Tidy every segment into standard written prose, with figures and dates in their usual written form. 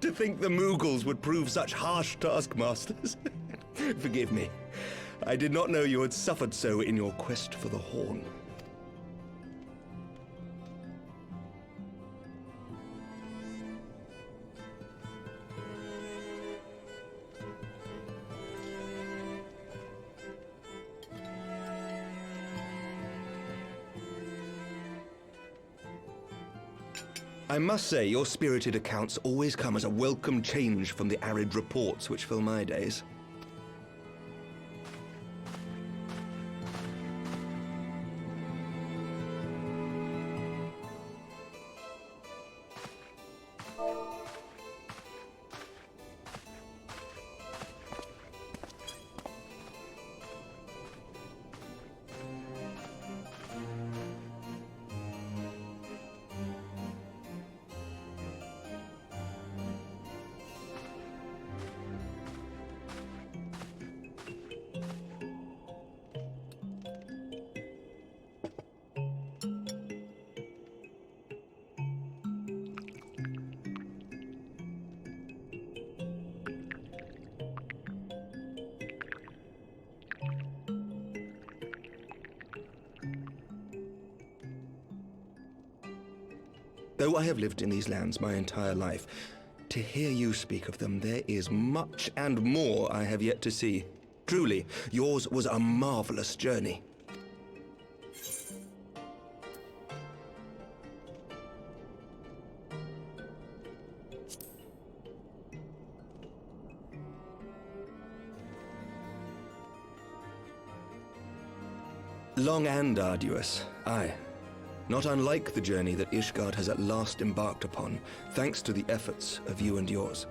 To think the Mughals would prove such harsh taskmasters. Forgive me. I did not know you had suffered so in your quest for the Horn. I must say, your spirited accounts always come as a welcome change from the arid reports which fill my days. Though I have lived in these lands my entire life, to hear you speak of them, there is much and more I have yet to see. Truly, yours was a marvelous journey. Long and arduous, aye. Not unlike the journey that Ixcal has at last embarked upon, thanks to the efforts of you and yours.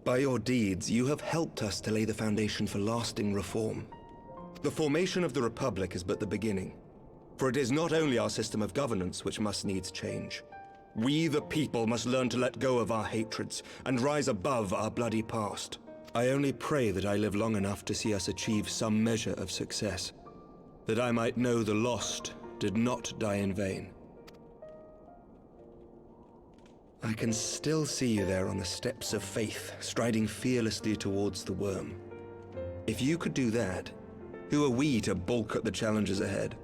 By your deeds, you have helped us to lay the foundation for lasting reform. The formation of the Republic is but the beginning, for it is not only our system of governance which must needs change. We, the people, must learn to let go of our hatreds and rise above our bloody past. I only pray that I live long enough to see us achieve some measure of success, that I might know the lost did not die in vain. I can still see you there on the steps of faith, striding fearlessly towards the worm. If you could do that, who are we to balk at the challenges ahead?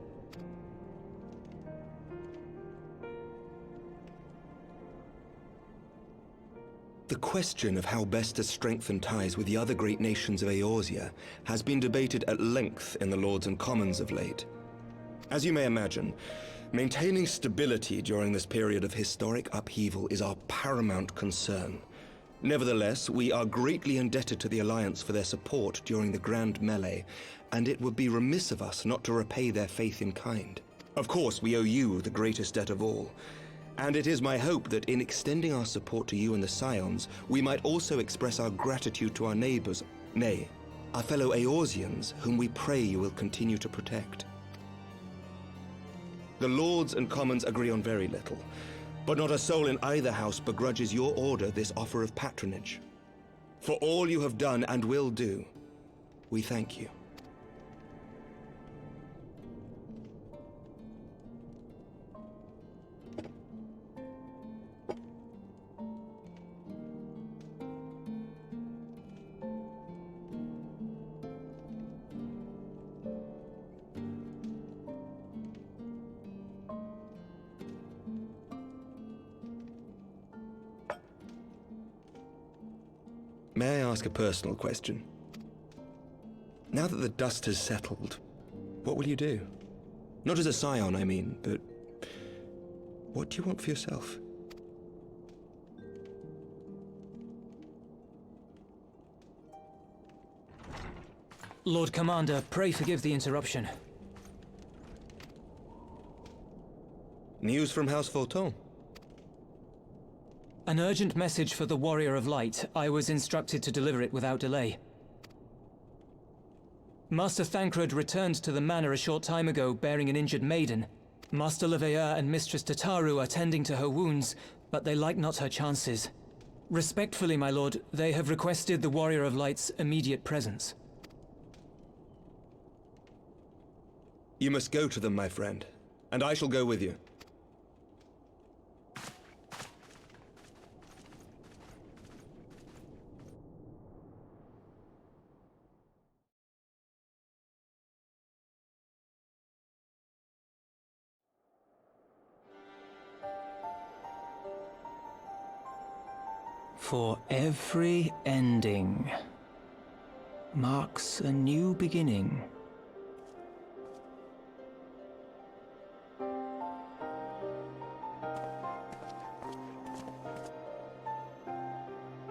The question of how best to strengthen ties with the other great nations of Eorzea has been debated at length in the Lords and Commons of late. As you may imagine, maintaining stability during this period of historic upheaval is our paramount concern. Nevertheless, we are greatly indebted to the Alliance for their support during the Grand Melee, and it would be remiss of us not to repay their faith in kind. Of course, we owe you the greatest debt of all. And it is my hope that in extending our support to you and the Scions, we might also express our gratitude to our neighbors, nay, our fellow Eorzeans, whom we pray you will continue to protect. The Lords and Commons agree on very little, but not a soul in either house begrudges your order this offer of patronage. For all you have done and will do, we thank you. May I ask a personal question? Now that the dust has settled, what will you do? Not as a scion, I mean, but what do you want for yourself? Lord Commander, pray forgive the interruption. News from House Fortemps? An urgent message for the Warrior of Light. I was instructed to deliver it without delay. Master Thancred returned to the manor a short time ago bearing an injured maiden. Master Leveilleur and Mistress Tataru are tending to her wounds, but they like not her chances. Respectfully, my lord, they have requested the Warrior of Light's immediate presence. You must go to them, my friend, and I shall go with you. For every ending marks a new beginning.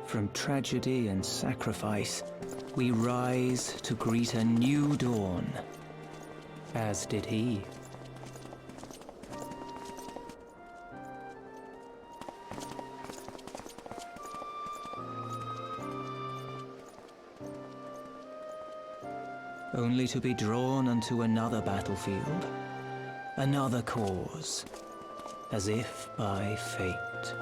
From tragedy and sacrifice, we rise to greet a new dawn, as did he. Only to be drawn unto another battlefield, another cause, as if by fate.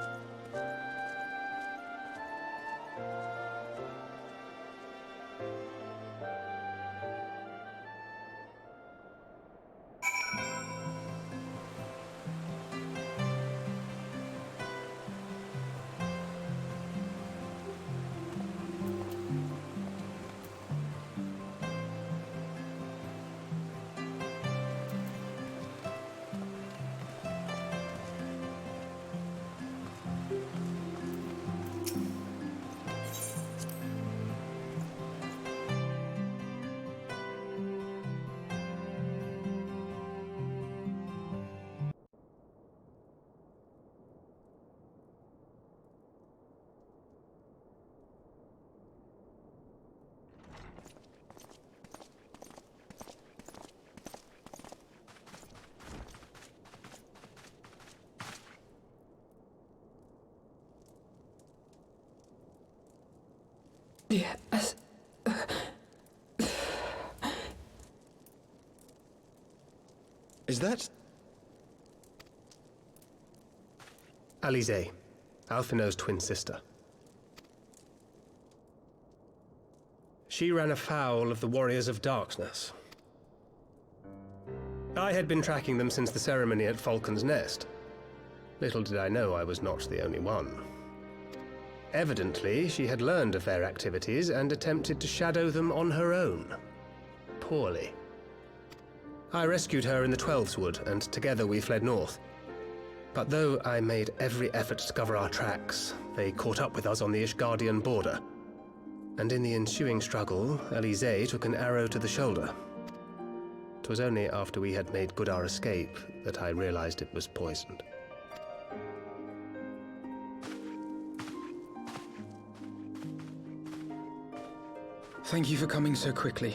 Yes. Is that... Alisaie, Alphinaud's twin sister. She ran afoul of the Warriors of Darkness. I had been tracking them since the ceremony at Falcon's Nest. Little did I know I was not the only one. Evidently, she had learned of their activities and attempted to shadow them on her own. Poorly. I rescued her in the Twelveswood, and together we fled north. But though I made every effort to cover our tracks, they caught up with us on the Ishgardian border. And in the ensuing struggle, Alisaie took an arrow to the shoulder. 'Twas only after we had made good our escape that I realized it was poisoned. Thank you for coming so quickly.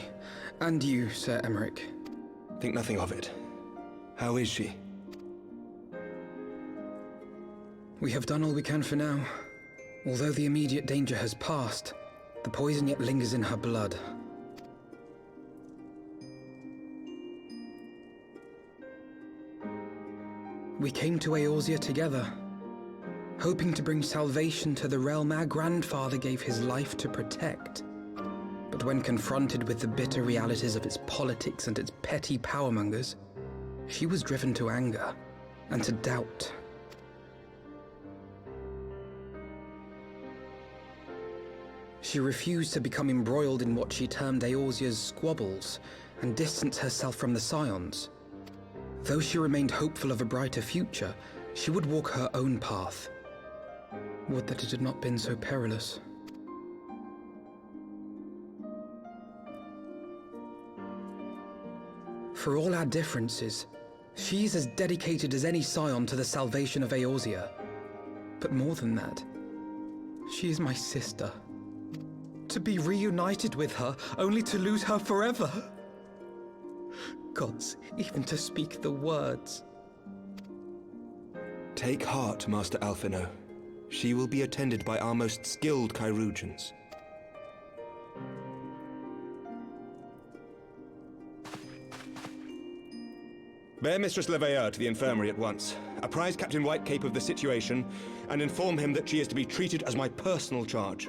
And you, Sir Aymeric. Think nothing of it. How is she? We have done all we can for now. Although the immediate danger has passed, the poison yet lingers in her blood. We came to Eorzea together, hoping to bring salvation to the realm our grandfather gave his life to protect. But when confronted with the bitter realities of its politics and its petty powermongers, she was driven to anger and to doubt. She refused to become embroiled in what she termed Eorzea's squabbles and distance herself from the Scions. Though she remained hopeful of a brighter future, she would walk her own path. Would that it had not been so perilous. For all our differences, she's as dedicated as any Scion to the salvation of Eorzea. But more than that, she is my sister. To be reunited with her, only to lose her forever. Gods, even to speak the words. Take heart, Master Alphinaud. She will be attended by our most skilled chirugeons. Bear Mistress Leveilleur to the infirmary at once. Apprise Captain Whitecape of the situation, and inform him that she is to be treated as my personal charge.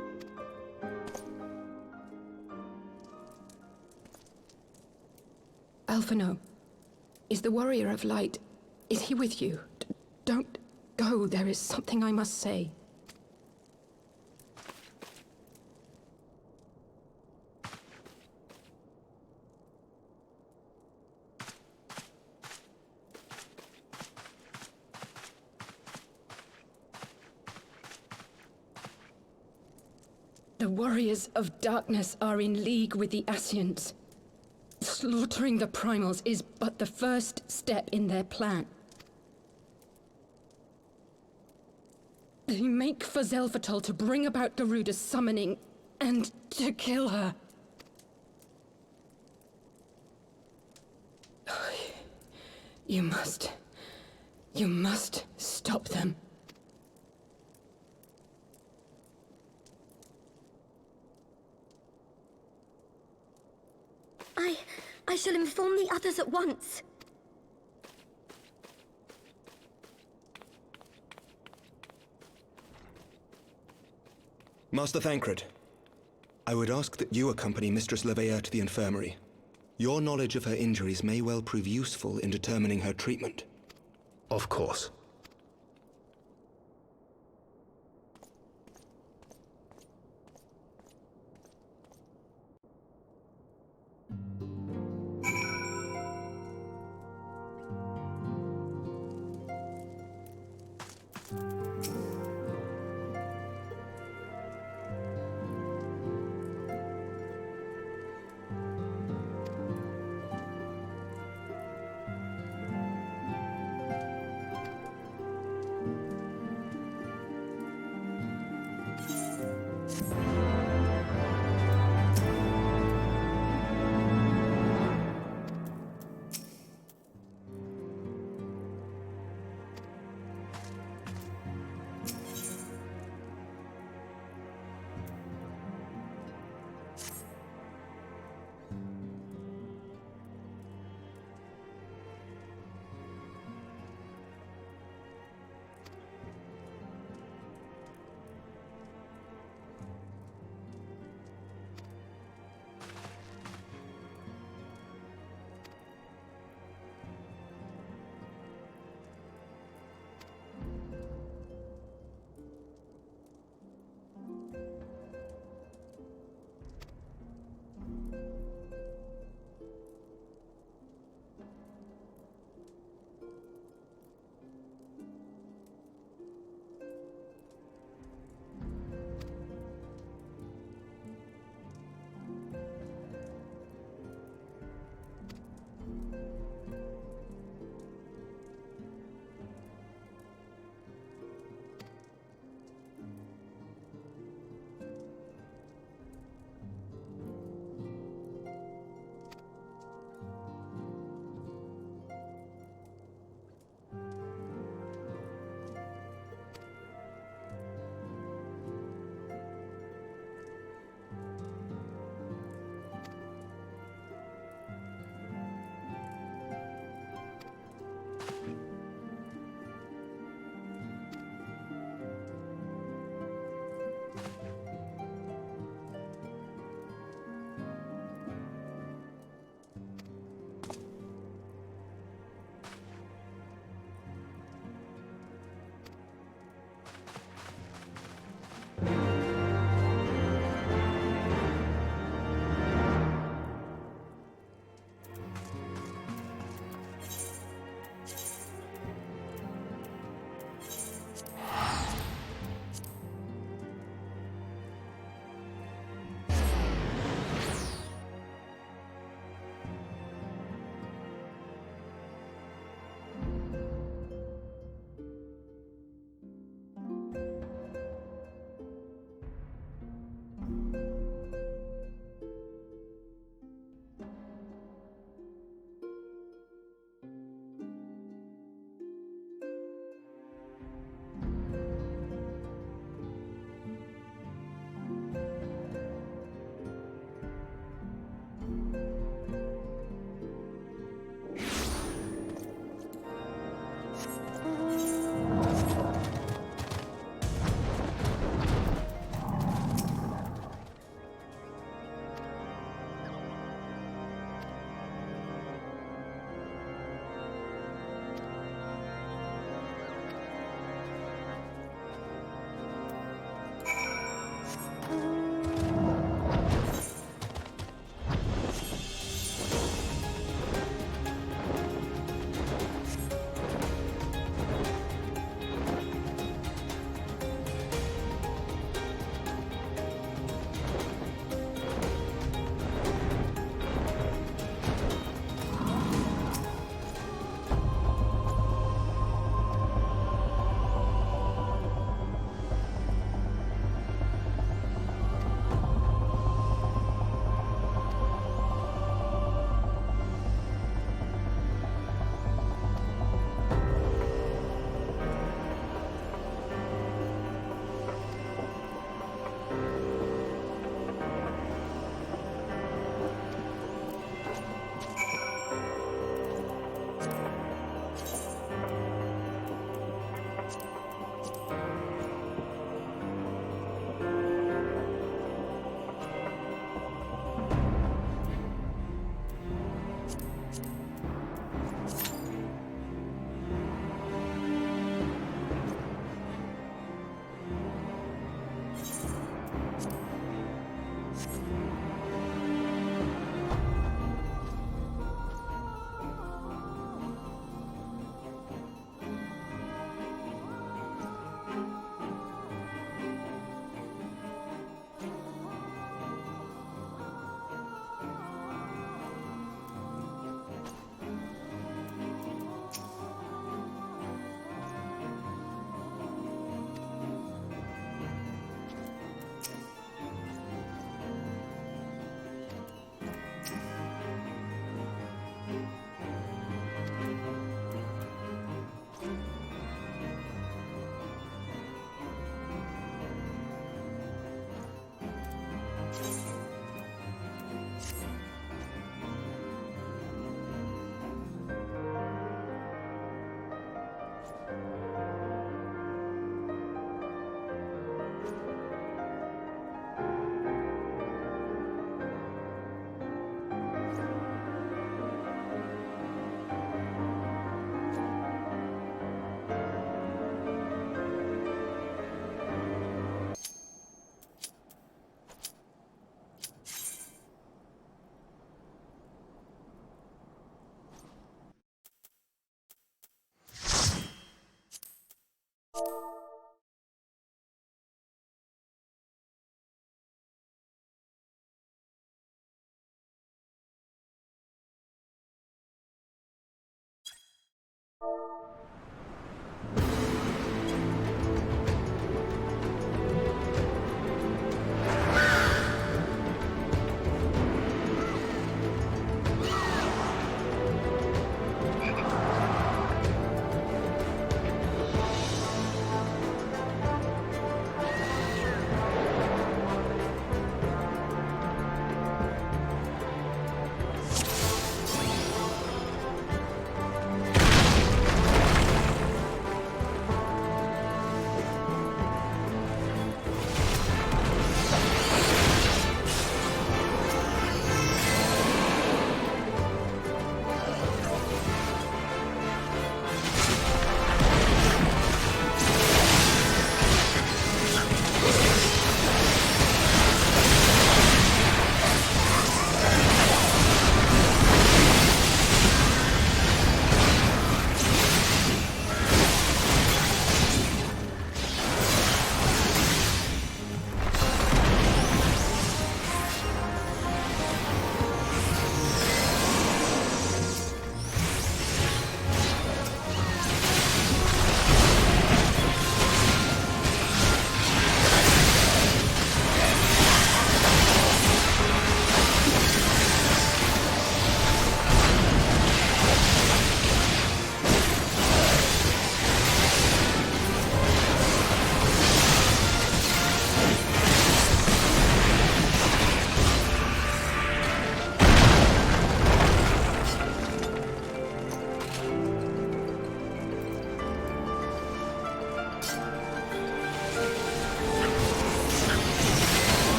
Alphinaud, Is the Warrior of Light... is he with you? Don't go. There is something I must say. The Warriors of Darkness are in league with the Ascians. Slaughtering the primals is but the first step in their plan. They make for Retold to bring about Garuda's summoning and to kill her. You must stop them. I shall inform the others at once. Master Thancred, I would ask that you accompany Mistress Leveilleur to the infirmary. Your knowledge of her injuries may well prove useful in determining her treatment. Of course.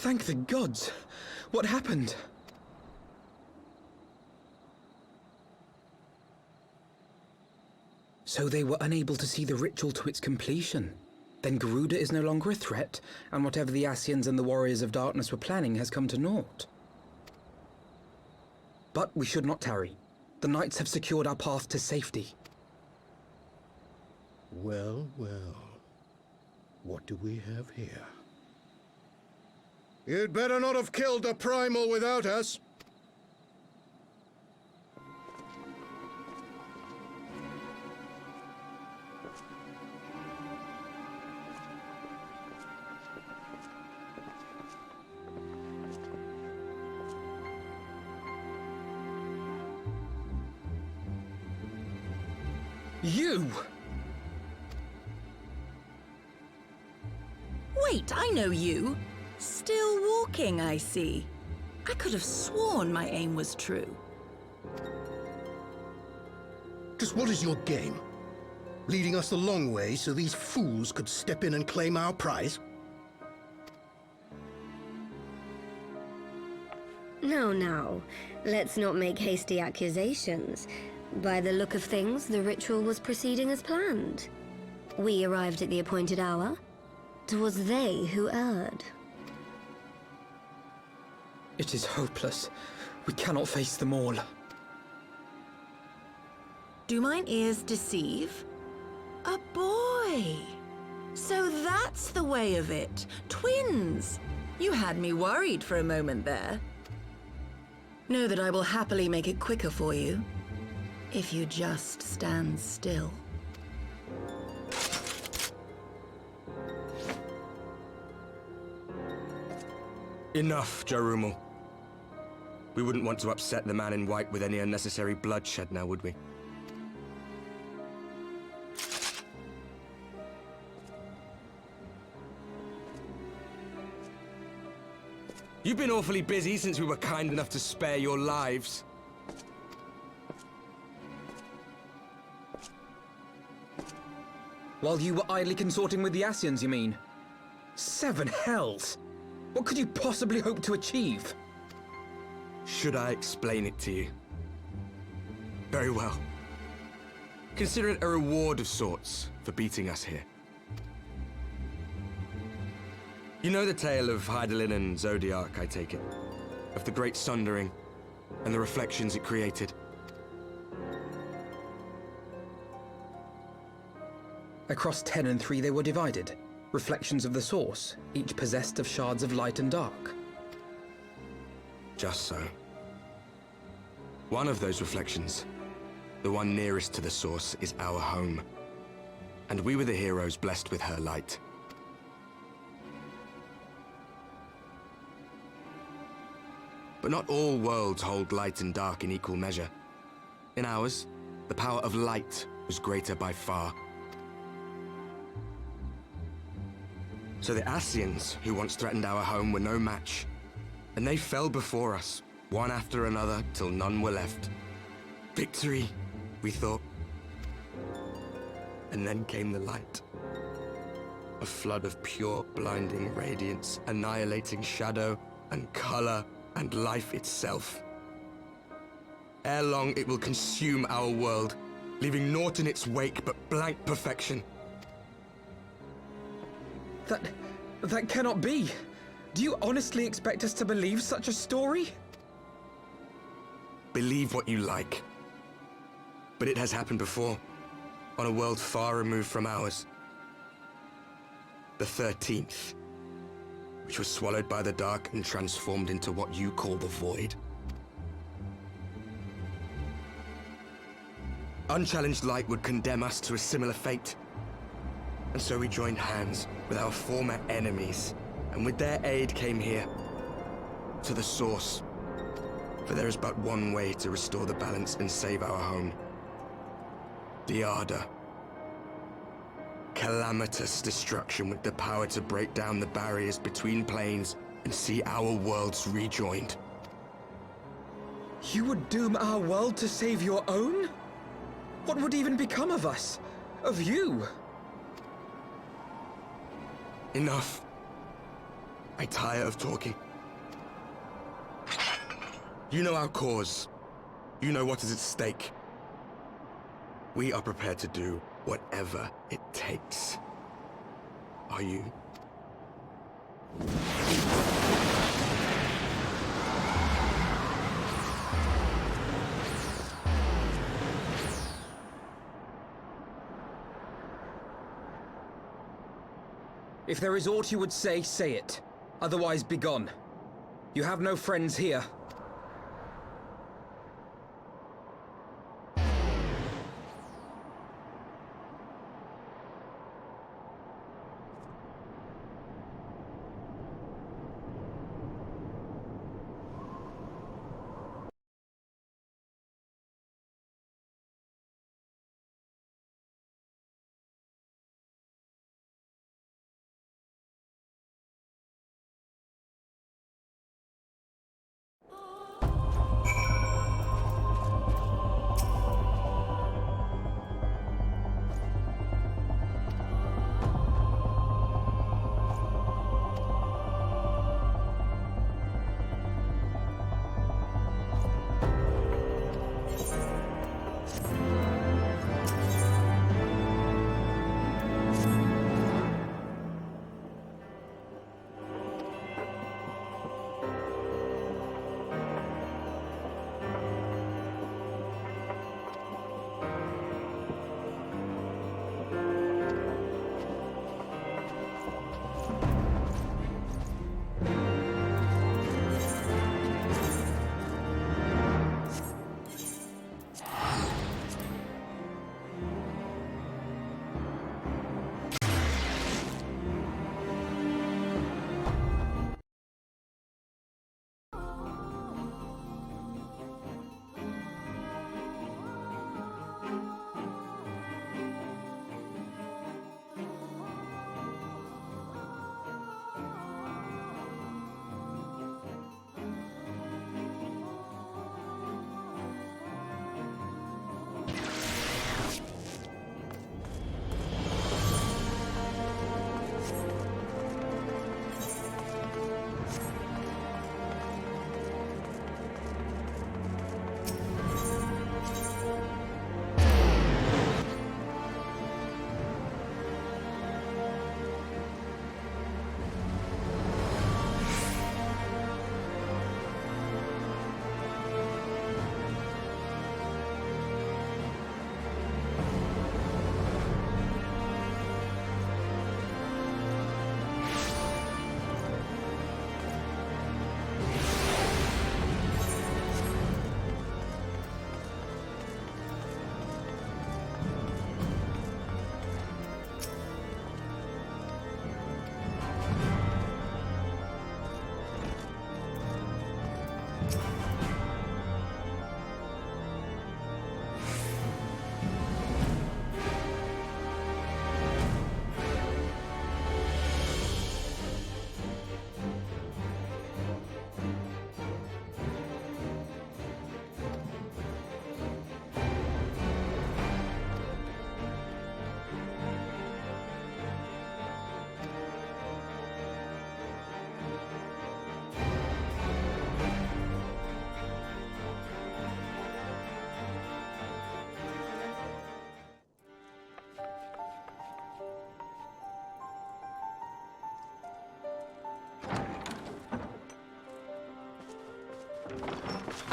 Thank the gods! What happened? So they were unable to see the ritual to its completion. Then Garuda is no longer a threat, and whatever the Ascians and the Warriors of Darkness were planning has come to naught. But we should not tarry. The knights have secured our path to safety. Well, well. What do we have here? You'd better not have killed the primal without us. You! Wait, I know you. Still walking, I see. I could have sworn my aim was true. Just what is your game? Leading us the long way so these fools could step in and claim our prize? No. Let's not make hasty accusations. By the look of things, the ritual was proceeding as planned. We arrived at the appointed hour. 'Twas they who erred. It is hopeless. We cannot face them all. Do mine ears deceive? A boy! So that's the way of it. Twins! You had me worried for a moment there. Know that I will happily make it quicker for you. If you just stand still. Enough, Jarumal. We wouldn't want to upset the man in white with any unnecessary bloodshed now, would we? You've been awfully busy since we were kind enough to spare your lives. While you were idly consorting with the Ascians, you mean? 7 hells! What could you possibly hope to achieve? Should I explain it to you? Very well. Consider it a reward of sorts for beating us here. You know the tale of Hydaelyn and Zodiac, I take it? Of the Great Sundering and the reflections it created? Across 10 and 3 they were divided. Reflections of the source, each possessed of shards of light and dark. Just so. One of those reflections, the one nearest to the source, is our home. And we were the heroes blessed with her light. But not all worlds hold light and dark in equal measure. In ours, the power of light was greater by far. So the Ascians, who once threatened our home, were no match. And they fell before us, one after another, till none were left. Victory, we thought. And then came the light. A flood of pure, blinding radiance, annihilating shadow and color and life itself. Ere long, it will consume our world, leaving naught in its wake but blank perfection. That cannot be. Do you honestly expect us to believe such a story? Believe what you like. But it has happened before, on a world far removed from ours. The 13th, which was swallowed by the dark and transformed into what you call the Void. Unchallenged light would condemn us to a similar fate. And so we joined hands with our former enemies, and with their aid came here, to the source. For there is but one way to restore the balance and save our home. The Ardor. Calamitous destruction with the power to break down the barriers between planes and see our worlds rejoined. You would doom our world to save your own? What would even become of us? Of you? Enough. I tire of talking. You know our cause. You know what is at stake. We are prepared to do whatever it takes. Are you? If there is aught you would say, say it. Otherwise, begone. You have no friends here.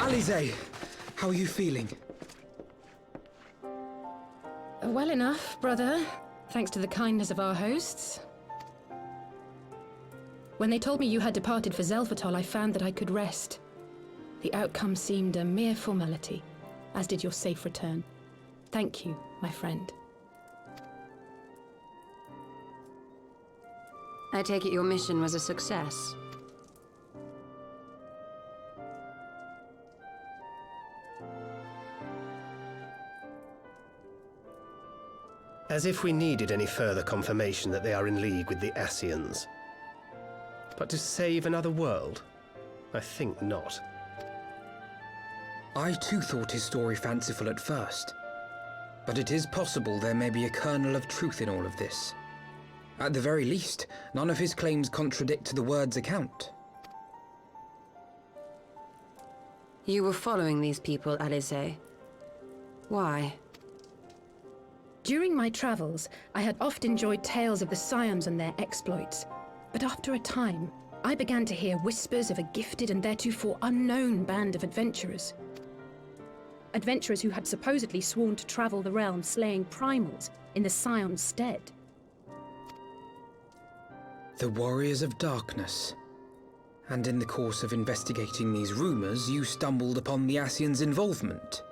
Alisaie, how are you feeling? Well enough, brother. Thanks to the kindness of our hosts. When they told me you had departed for Zelfatol, I found that I could rest. The outcome seemed a mere formality, as did your safe return. Thank you, my friend. I take it your mission was a success. As if we needed any further confirmation that they are in league with the Ascians. But to save another world? I think not. I too thought his story fanciful at first. But it is possible there may be a kernel of truth in all of this. At the very least, none of his claims contradict the word's account. You were following these people, Alisaie. Why? During my travels, I had oft enjoyed tales of the Scions and their exploits. But after a time, I began to hear whispers of a gifted and theretofore unknown band of adventurers. Adventurers who had supposedly sworn to travel the realm slaying primals in the Scion's stead. The Warriors of Darkness. And in the course of investigating these rumors, you stumbled upon the Ascians' involvement.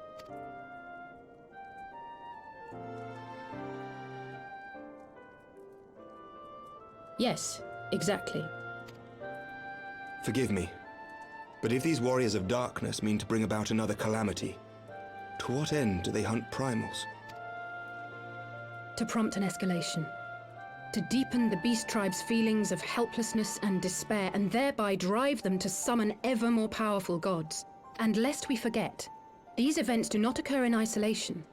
Yes, exactly. Forgive me, but if these Warriors of Darkness mean to bring about another calamity, to what end do they hunt primals? To prompt an escalation. To deepen the beast tribe's feelings of helplessness and despair, and thereby drive them to summon ever more powerful gods. And lest we forget, these events do not occur in isolation.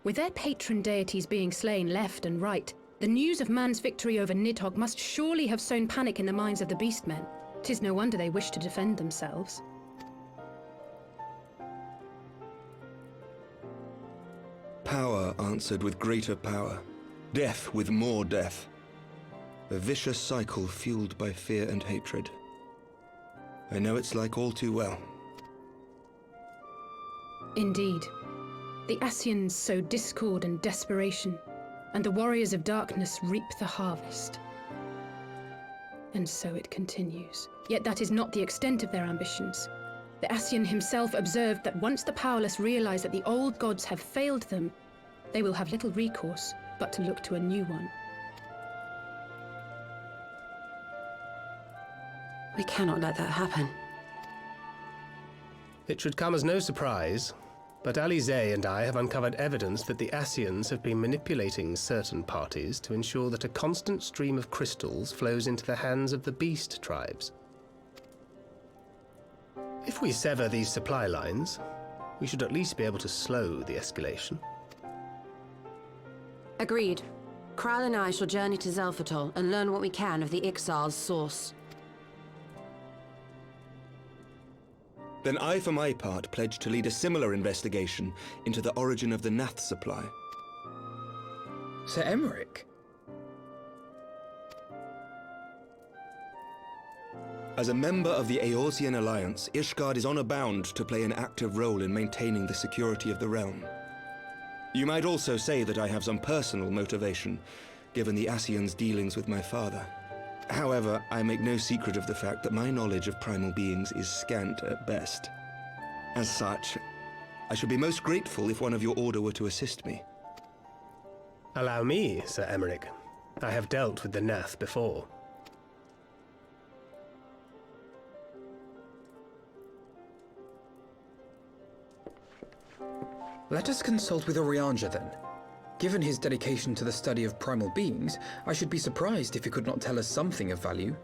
With their patron deities being slain left and right, the news of man's victory over Nidhogg must surely have sown panic in the minds of the beastmen. 'Tis no wonder they wish to defend themselves. Power answered with greater power, death with more death. A vicious cycle fueled by fear and hatred. I know it's like all too well. Indeed. The Ascians sow discord and desperation, and the Warriors of Darkness reap the harvest. And so it continues. Yet that is not the extent of their ambitions. The Ascian himself observed that once the powerless realize that the old gods have failed them, they will have little recourse but to look to a new one. We cannot let that happen. It should come as no surprise, but Alisaie and I have uncovered evidence that the Ascians have been manipulating certain parties to ensure that a constant stream of crystals flows into the hands of the beast tribes. If we sever these supply lines, we should at least be able to slow the escalation. Agreed. Kral and I shall journey to Retold and learn what we can of the Ixcal's source. Then I, for my part, pledge to lead a similar investigation into the origin of the Nath supply. Sir Aymeric? As a member of the Eorzean Alliance, Ixcal is honor bound to play an active role in maintaining the security of the realm. You might also say that I have some personal motivation, given the Ascians' dealings with my father. However, I make no secret of the fact that my knowledge of primal beings is scant at best. As such, I should be most grateful if one of your order were to assist me. Allow me, Sir Aymeric. I have dealt with the Nath before. Let us consult with Orianja then. Given his dedication to the study of primal beings, I should be surprised if he could not tell us something of value.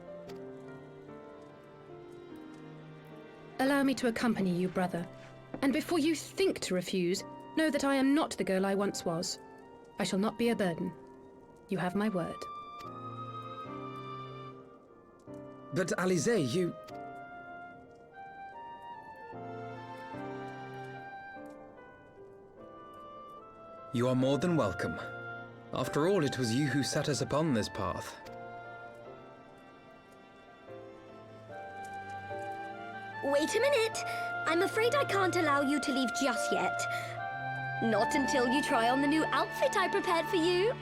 Allow me to accompany you, brother. And before you think to refuse, know that I am not the girl I once was. I shall not be a burden. You have my word. But Alisaie, you... You are more than welcome. After all, it was you who set us upon this path. Wait a minute. I'm afraid I can't allow you to leave just yet. Not until you try on the new outfit I prepared for you.